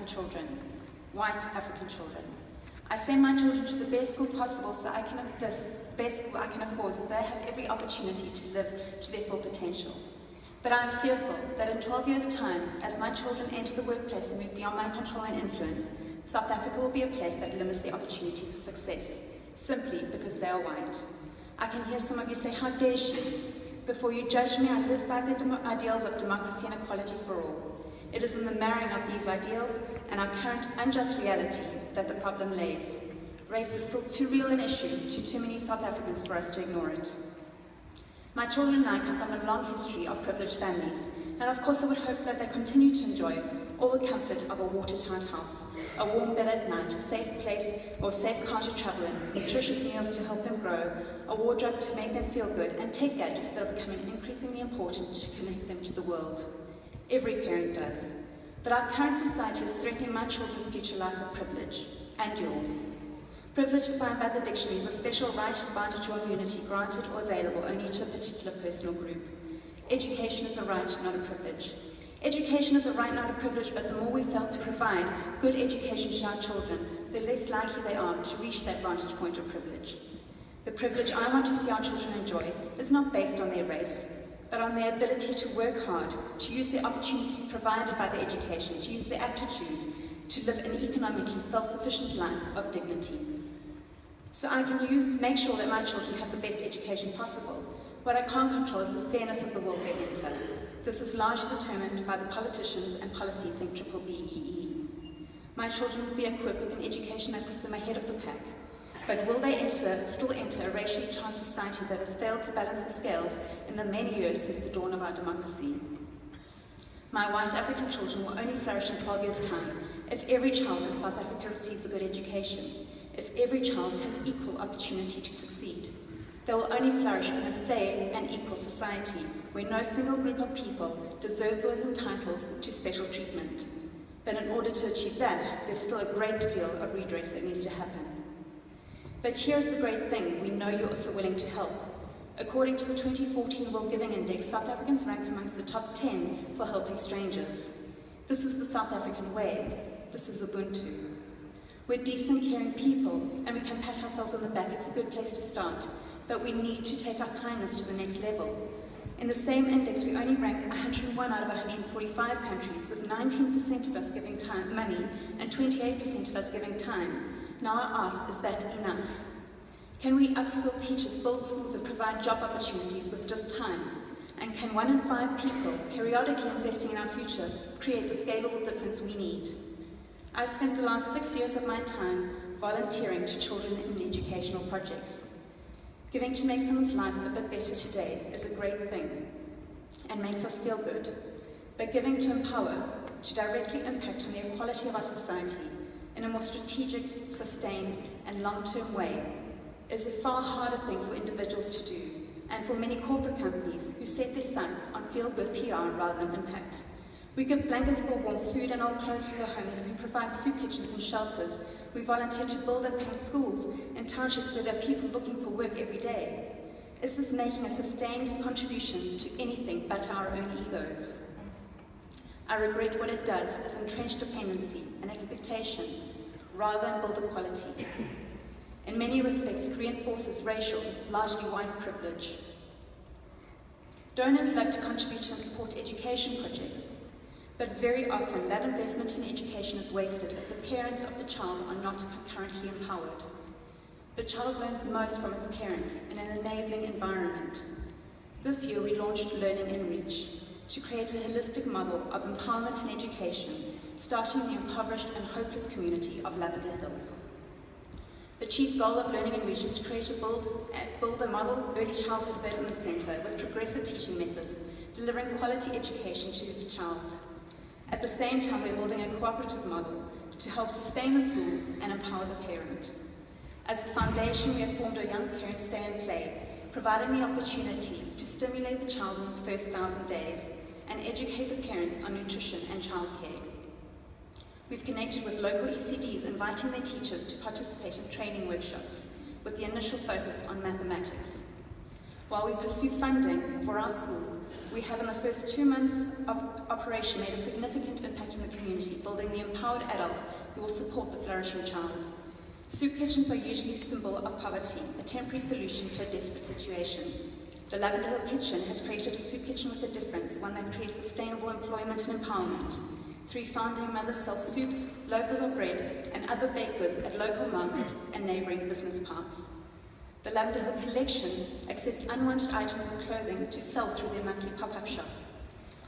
African children, white African children. I send my children to the best school possible so the best school I can afford, so they have every opportunity to live to their full potential. But I am fearful that in 12 years' time, as my children enter the workplace and move beyond my control and influence, South Africa will be a place that limits their opportunity for success, simply because they are white. I can hear some of you say, how dare she? Before you judge me, I live by the ideals of democracy and equality for all. It is in the marrying of these ideals and our current unjust reality that the problem lays. Race is still too real an issue to too many South Africans for us to ignore it. My children and I come from a long history of privileged families, and of course I would hope that they continue to enjoy all the comfort of a watertight house, a warm bed at night, a safe place or safe car to travel in, nutritious meals to help them grow, a wardrobe to make them feel good, and tech gadgets that are becoming increasingly important to connect them to the world. Every parent does. But our current society is threatening my children's future life of privilege, and yours. Privilege defined by the dictionary is a special right, advantage or immunity granted or available only to a particular person or group. Education is a right, not a privilege. Education is a right, not a privilege, but the more we fail to provide good education to our children, the less likely they are to reach that vantage point of privilege. The privilege I want to see our children enjoy is not based on their race, but on their ability to work hard, to use the opportunities provided by the education, to use their aptitude, to live an economically self-sufficient life of dignity. So I can make sure that my children have the best education possible. What I can't control is the fairness of the world they enter. This is largely determined by the politicians and policy think BBEE. My children will be equipped with an education that puts them ahead of the pack. But will they still enter a racially charged society that has failed to balance the scales in the many years since the dawn of our democracy? My white African children will only flourish in 12 years' time if every child in South Africa receives a good education, if every child has equal opportunity to succeed. They will only flourish in a fair and equal society where no single group of people deserves or is entitled to special treatment. But in order to achieve that, there's still a great deal of redress that needs to happen. But here's the great thing, we know you're also willing to help. According to the 2014 World Giving Index, South Africans rank amongst the top 10 for helping strangers. This is the South African way. This is Ubuntu. We're decent, caring people, and we can pat ourselves on the back. It's a good place to start. But we need to take our kindness to the next level. In the same index, we only rank 101 out of 145 countries, with 19% of us giving money and 28% of us giving time. Now I ask, is that enough? Can we upskill teachers, build schools, and provide job opportunities with just time? And can 1 in 5 people, periodically investing in our future, create the scalable difference we need? I've spent the last 6 years of my time volunteering to children in educational projects. Giving to make someone's life a bit better today is a great thing and makes us feel good. But giving to empower, to directly impact on the equality of our society in a more strategic, sustained, and long-term way is a far harder thing for individuals to do, and for many corporate companies who set their sights on feel-good PR rather than impact. We give blankets for warm food and old clothes to the homeless. We provide soup kitchens and shelters. We volunteer to build and paint schools in townships where there are people looking for work every day. Is this making a sustained contribution to anything but our own egos? I regret what it does is entrench dependency and expectation rather than build equality. In many respects, it reinforces racial, largely white privilege. Donors love to contribute to and support education projects, but very often that investment in education is wasted if the parents of the child are not concurrently empowered. The child learns most from its parents in an enabling environment. This year we launched Learning in Reach to create a holistic model of empowerment in education, starting in the impoverished and hopeless community of Lavender Hill. The chief goal of Learning in Reach is to create build a model early childhood development centre with progressive teaching methods, delivering quality education to the child. At the same time, we're building a cooperative model to help sustain the school and empower the parent. As the foundation, we have formed a Young Parents Stay and Play, providing the opportunity to stimulate the child in the first 1,000 days and educate the parents on nutrition and childcare. We've connected with local ECDs, inviting their teachers to participate in training workshops with the initial focus on mathematics. While we pursue funding for our school, we have in the first 2 months of operation made a significant impact in the community, building the empowered adult who will support the flourishing child. Soup kitchens are usually a symbol of poverty, a temporary solution to a desperate situation. The Lavender Hill Kitchen has created a soup kitchen with a difference, one that creates sustainable employment and empowerment. 3 founding mothers sell soups, loaves of bread, and other baked goods at local market and neighbouring business parks. The Lavender Hill Collection accepts unwanted items of clothing to sell through their monthly pop-up shop.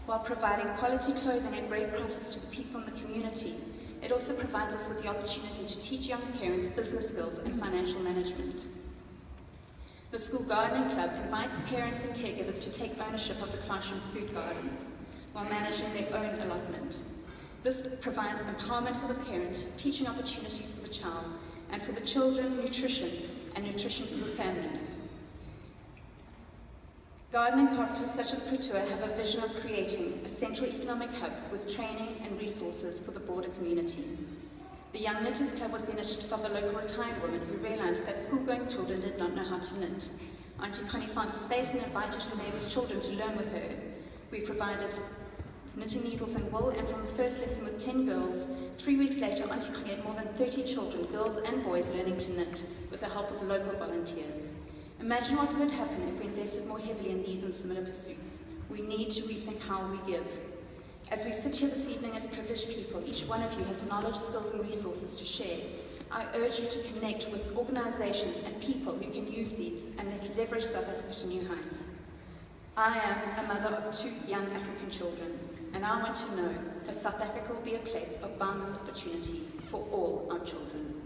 While providing quality clothing at great prices to the people in the community, it also provides us with the opportunity to teach young parents business skills and financial management. The School Gardening Club invites parents and caregivers to take ownership of the classroom's food gardens while managing their own allotment. This provides empowerment for the parent, teaching opportunities for the child, and for the children, nutrition for the families. Gardening cooperatives such as Kultura have a vision of creating a central economic hub with training and resources for the broader community. The Young Knitters Club was the initiative of a local retired woman who realised that school-going children did not know how to knit. Auntie Connie found a space and invited her neighbours' children to learn with her. We provided knitting needles and wool, and from the first lesson with 10 girls, 3 weeks later Auntie Connie had more than 30 children, girls and boys, learning to knit with the help of local volunteers. Imagine what would happen if we invested more heavily in these and similar pursuits. We need to rethink how we give. As we sit here this evening as privileged people, each one of you has knowledge, skills and resources to share. I urge you to connect with organisations and people who can use these, and let's leverage South Africa to new heights. I am a mother of 2 young African children, and I want to know that South Africa will be a place of boundless opportunity for all our children.